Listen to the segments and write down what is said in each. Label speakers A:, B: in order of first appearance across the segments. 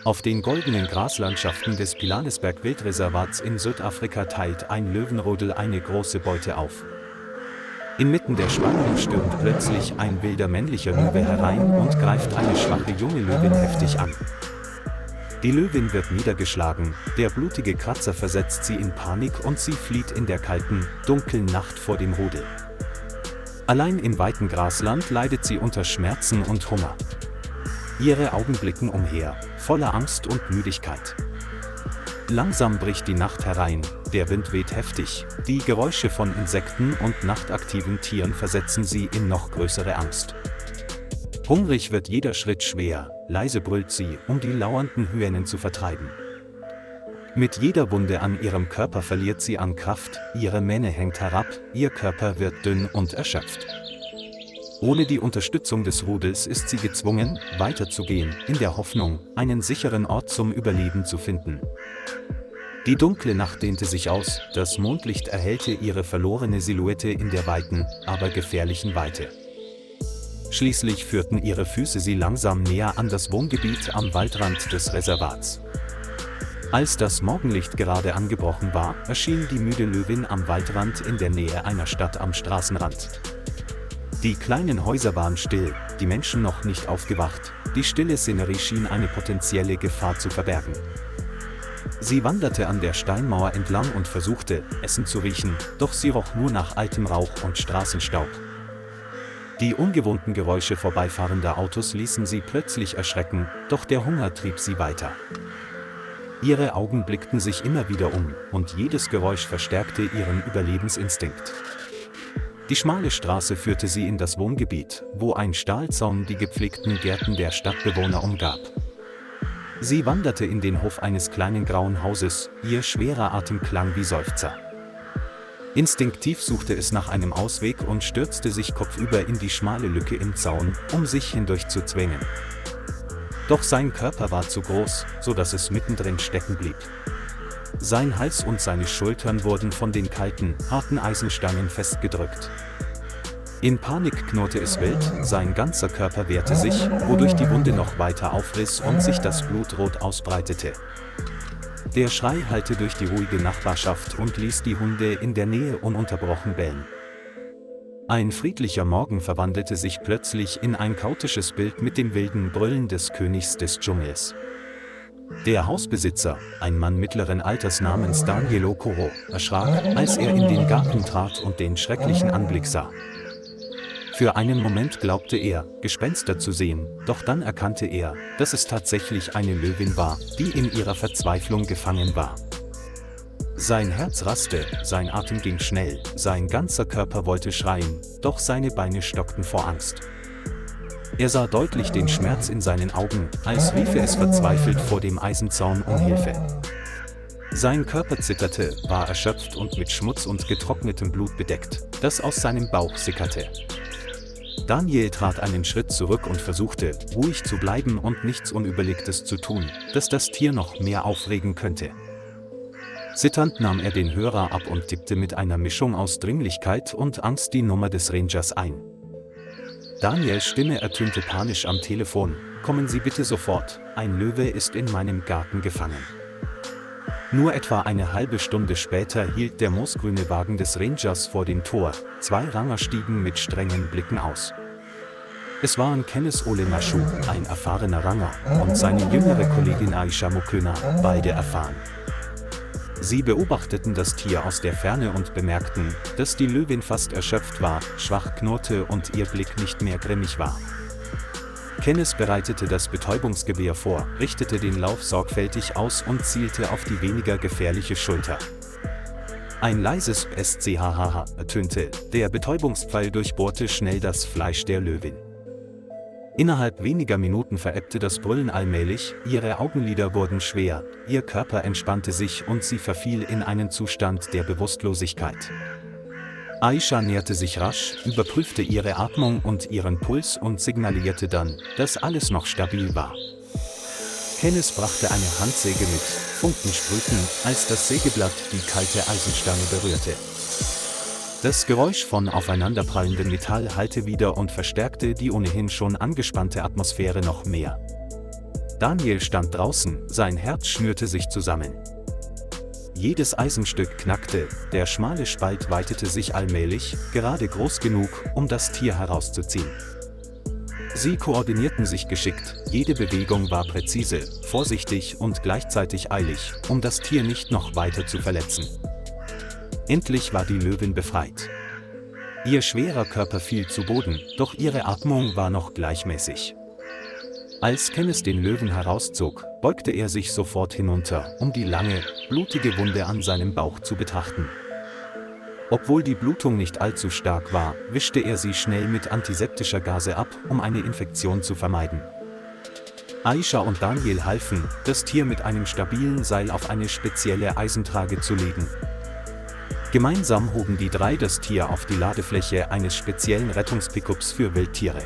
A: Auf den goldenen Graslandschaften des Pilanesberg-Wildreservats in Südafrika teilt ein Löwenrudel eine große Beute auf. Inmitten der Spannung stürmt plötzlich ein wilder männlicher Löwe herein und greift eine schwache junge Löwin heftig an. Die Löwin wird niedergeschlagen, der blutige Kratzer versetzt sie in Panik und sie flieht in der kalten, dunklen Nacht vor dem Rudel. Allein im weiten Grasland leidet sie unter Schmerzen und Hunger. Ihre Augen blicken umher, voller Angst und Müdigkeit. Langsam bricht die Nacht herein, der Wind weht heftig, die Geräusche von Insekten und nachtaktiven Tieren versetzen sie in noch größere Angst. Hungrig wird jeder Schritt schwer, leise brüllt sie, um die lauernden Hyänen zu vertreiben. Mit jeder Wunde an ihrem Körper verliert sie an Kraft, ihre Mähne hängt herab, ihr Körper wird dünn und erschöpft. Ohne die Unterstützung des Rudels ist sie gezwungen, weiterzugehen, in der Hoffnung, einen sicheren Ort zum Überleben zu finden. Die dunkle Nacht dehnte sich aus, das Mondlicht erhellte ihre verlorene Silhouette in der weiten, aber gefährlichen Weite. Schließlich führten ihre Füße sie langsam näher an das Wohngebiet am Waldrand des Reservats. Als das Morgenlicht gerade angebrochen war, erschien die müde Löwin am Waldrand in der Nähe einer Stadt am Straßenrand. Die kleinen Häuser waren still, die Menschen noch nicht aufgewacht, die stille Szenerie schien eine potenzielle Gefahr zu verbergen. Sie wanderte an der Steinmauer entlang und versuchte, Essen zu riechen, doch sie roch nur nach altem Rauch und Straßenstaub. Die ungewohnten Geräusche vorbeifahrender Autos ließen sie plötzlich erschrecken, doch der Hunger trieb sie weiter. Ihre Augen blickten sich immer wieder um, und jedes Geräusch verstärkte ihren Überlebensinstinkt. Die schmale Straße führte sie in das Wohngebiet, wo ein Stahlzaun die gepflegten Gärten der Stadtbewohner umgab. Sie wanderte in den Hof eines kleinen grauen Hauses, ihr schwerer Atem klang wie Seufzer. Instinktiv suchte es nach einem Ausweg und stürzte sich kopfüber in die schmale Lücke im Zaun, um sich hindurch zu zwängen. Doch sein Körper war zu groß, so dass es mittendrin stecken blieb. Sein Hals und seine Schultern wurden von den kalten, harten Eisenstangen festgedrückt. In Panik knurrte es wild, sein ganzer Körper wehrte sich, wodurch die Wunde noch weiter aufriss und sich das Blut rot ausbreitete. Der Schrei hallte durch die ruhige Nachbarschaft und ließ die Hunde in der Nähe ununterbrochen bellen. Ein friedlicher Morgen verwandelte sich plötzlich in ein chaotisches Bild mit dem wilden Brüllen des Königs des Dschungels. Der Hausbesitzer, ein Mann mittleren Alters namens Daniel Okoro, erschrak, als er in den Garten trat und den schrecklichen Anblick sah. Für einen Moment glaubte er, Gespenster zu sehen, doch dann erkannte er, dass es tatsächlich eine Löwin war, die in ihrer Verzweiflung gefangen war. Sein Herz raste, sein Atem ging schnell, sein ganzer Körper wollte schreien, doch seine Beine stockten vor Angst. Er sah deutlich den Schmerz in seinen Augen, als riefe es verzweifelt vor dem Eisenzaun um Hilfe. Sein Körper zitterte, war erschöpft und mit Schmutz und getrocknetem Blut bedeckt, das aus seinem Bauch sickerte. Daniel trat einen Schritt zurück und versuchte, ruhig zu bleiben und nichts Unüberlegtes zu tun, das das Tier noch mehr aufregen könnte. Zitternd nahm er den Hörer ab und tippte mit einer Mischung aus Dringlichkeit und Angst die Nummer des Rangers ein. Daniels Stimme ertönte panisch am Telefon: „Kommen Sie bitte sofort, ein Löwe ist in meinem Garten gefangen." Nur etwa eine halbe Stunde später hielt der moosgrüne Wagen des Rangers vor dem Tor, zwei Ranger stiegen mit strengen Blicken aus. Es waren Kenneth Ole Mashu, ein erfahrener Ranger, und seine jüngere Kollegin Aisha Mukwena, beide erfahren. Sie beobachteten das Tier aus der Ferne und bemerkten, dass die Löwin fast erschöpft war, schwach knurrte und ihr Blick nicht mehr grimmig war. Kenneth bereitete das Betäubungsgewehr vor, richtete den Lauf sorgfältig aus und zielte auf die weniger gefährliche Schulter. Ein leises SCHHH ertönte, der Betäubungspfeil durchbohrte schnell das Fleisch der Löwin. Innerhalb weniger Minuten verebbte das Brüllen allmählich, ihre Augenlider wurden schwer, ihr Körper entspannte sich und sie verfiel in einen Zustand der Bewusstlosigkeit. Aisha näherte sich rasch, überprüfte ihre Atmung und ihren Puls und signalisierte dann, dass alles noch stabil war. Kenneth brachte eine Handsäge mit, Funken sprühten, als das Sägeblatt die kalte Eisenstange berührte. Das Geräusch von aufeinanderprallendem Metall hallte wieder und verstärkte die ohnehin schon angespannte Atmosphäre noch mehr. Daniel stand draußen, sein Herz schnürte sich zusammen. Jedes Eisenstück knackte, der schmale Spalt weitete sich allmählich, gerade groß genug, um das Tier herauszuziehen. Sie koordinierten sich geschickt, jede Bewegung war präzise, vorsichtig und gleichzeitig eilig, um das Tier nicht noch weiter zu verletzen. Endlich war die Löwin befreit. Ihr schwerer Körper fiel zu Boden, doch ihre Atmung war noch gleichmäßig. Als Kenneth den Löwen herauszog, beugte er sich sofort hinunter, um die lange, blutige Wunde an seinem Bauch zu betrachten. Obwohl die Blutung nicht allzu stark war, wischte er sie schnell mit antiseptischer Gase ab, um eine Infektion zu vermeiden. Aisha und Daniel halfen, das Tier mit einem stabilen Seil auf eine spezielle Eisentrage zu legen. Gemeinsam hoben die drei das Tier auf die Ladefläche eines speziellen Rettungspickups für Wildtiere.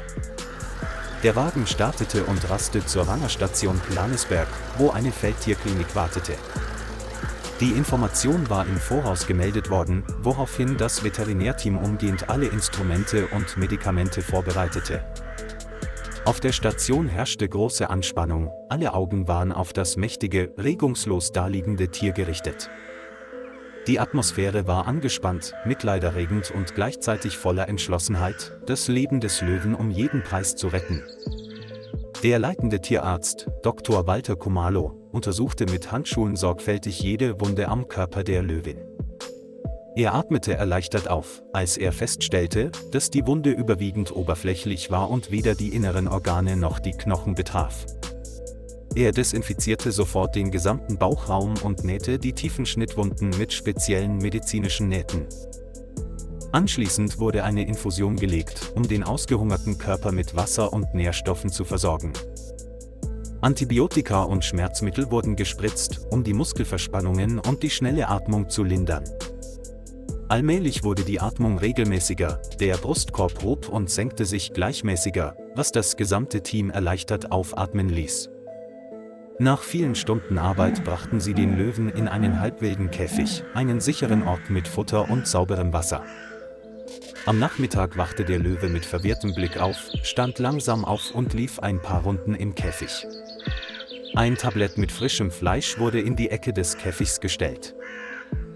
A: Der Wagen startete und raste zur Rangerstation Pilanesberg, wo eine Feldtierklinik wartete. Die Information war im Voraus gemeldet worden, woraufhin das Veterinärteam umgehend alle Instrumente und Medikamente vorbereitete. Auf der Station herrschte große Anspannung, alle Augen waren auf das mächtige, regungslos daliegende Tier gerichtet. Die Atmosphäre war angespannt, mitleiderregend und gleichzeitig voller Entschlossenheit, das Leben des Löwen um jeden Preis zu retten. Der leitende Tierarzt, Dr. Walter Kumalo, untersuchte mit Handschuhen sorgfältig jede Wunde am Körper der Löwin. Er atmete erleichtert auf, als er feststellte, dass die Wunde überwiegend oberflächlich war und weder die inneren Organe noch die Knochen betraf. Er desinfizierte sofort den gesamten Bauchraum und nähte die tiefen Schnittwunden mit speziellen medizinischen Nähten. Anschließend wurde eine Infusion gelegt, um den ausgehungerten Körper mit Wasser und Nährstoffen zu versorgen. Antibiotika und Schmerzmittel wurden gespritzt, um die Muskelverspannungen und die schnelle Atmung zu lindern. Allmählich wurde die Atmung regelmäßiger, der Brustkorb hob und senkte sich gleichmäßiger, was das gesamte Team erleichtert aufatmen ließ. Nach vielen Stunden Arbeit brachten sie den Löwen in einen halbwilden Käfig, einen sicheren Ort mit Futter und sauberem Wasser. Am Nachmittag wachte der Löwe mit verwirrtem Blick auf, stand langsam auf und lief ein paar Runden im Käfig. Ein Tablett mit frischem Fleisch wurde in die Ecke des Käfigs gestellt.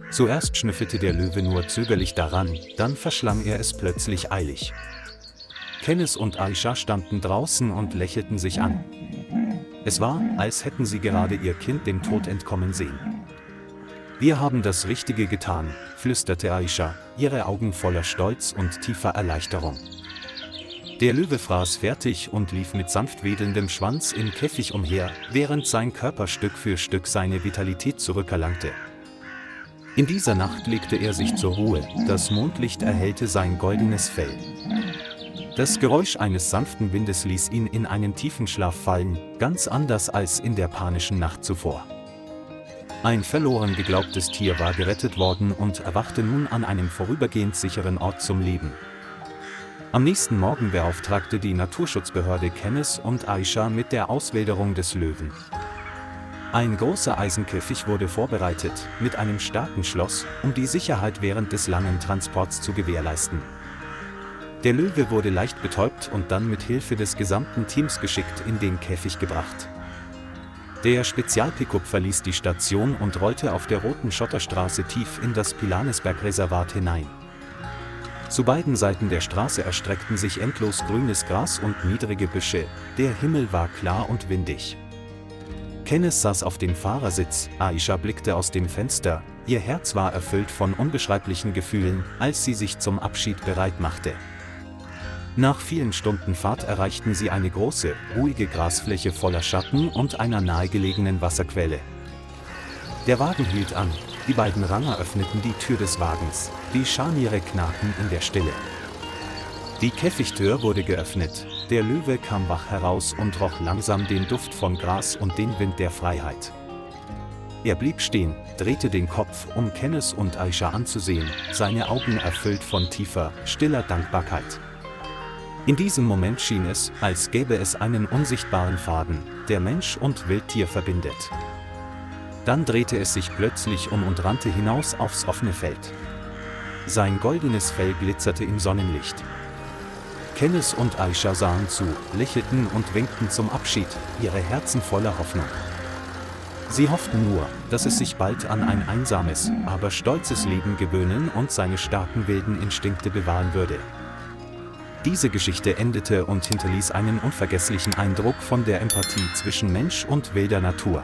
A: Zuerst schnüffelte der Löwe nur zögerlich daran, dann verschlang er es plötzlich eilig. Kenneth und Aisha standen draußen und lächelten sich an. Es war, als hätten sie gerade ihr Kind dem Tod entkommen sehen. »Wir haben das Richtige getan«, flüsterte Aisha, ihre Augen voller Stolz und tiefer Erleichterung. Der Löwe fraß fertig und lief mit sanft wedelndem Schwanz im Käfig umher, während sein Körper Stück für Stück seine Vitalität zurückerlangte. In dieser Nacht legte er sich zur Ruhe, das Mondlicht erhellte sein goldenes Fell. Das Geräusch eines sanften Windes ließ ihn in einen tiefen Schlaf fallen, ganz anders als in der panischen Nacht zuvor. Ein verloren geglaubtes Tier war gerettet worden und erwachte nun an einem vorübergehend sicheren Ort zum Leben. Am nächsten Morgen beauftragte die Naturschutzbehörde Kenneth und Aisha mit der Auswilderung des Löwen. Ein großer Eisenkäfig wurde vorbereitet, mit einem starken Schloss, um die Sicherheit während des langen Transports zu gewährleisten. Der Löwe wurde leicht betäubt und dann mit Hilfe des gesamten Teams geschickt in den Käfig gebracht. Der Spezialpickup verließ die Station und rollte auf der roten Schotterstraße tief in das Pilanesberg-Reservat hinein. Zu beiden Seiten der Straße erstreckten sich endlos grünes Gras und niedrige Büsche, der Himmel war klar und windig. Kenneth saß auf dem Fahrersitz, Aisha blickte aus dem Fenster, ihr Herz war erfüllt von unbeschreiblichen Gefühlen, als sie sich zum Abschied bereit machte. Nach vielen Stunden Fahrt erreichten sie eine große, ruhige Grasfläche voller Schatten und einer nahegelegenen Wasserquelle. Der Wagen hielt an, die beiden Ranger öffneten die Tür des Wagens, die Scharniere knarrten in der Stille. Die Käfigtür wurde geöffnet, der Löwe kam wach heraus und roch langsam den Duft von Gras und den Wind der Freiheit. Er blieb stehen, drehte den Kopf, um Kenneth und Aisha anzusehen, seine Augen erfüllt von tiefer, stiller Dankbarkeit. In diesem Moment schien es, als gäbe es einen unsichtbaren Faden, der Mensch und Wildtier verbindet. Dann drehte es sich plötzlich um und rannte hinaus aufs offene Feld. Sein goldenes Fell glitzerte im Sonnenlicht. Kenneth und Aisha sahen zu, lächelten und winkten zum Abschied, ihre Herzen voller Hoffnung. Sie hofften nur, dass es sich bald an ein einsames, aber stolzes Leben gewöhnen und seine starken wilden Instinkte bewahren würde. Diese Geschichte endete und hinterließ einen unvergesslichen Eindruck von der Empathie zwischen Mensch und wilder Natur.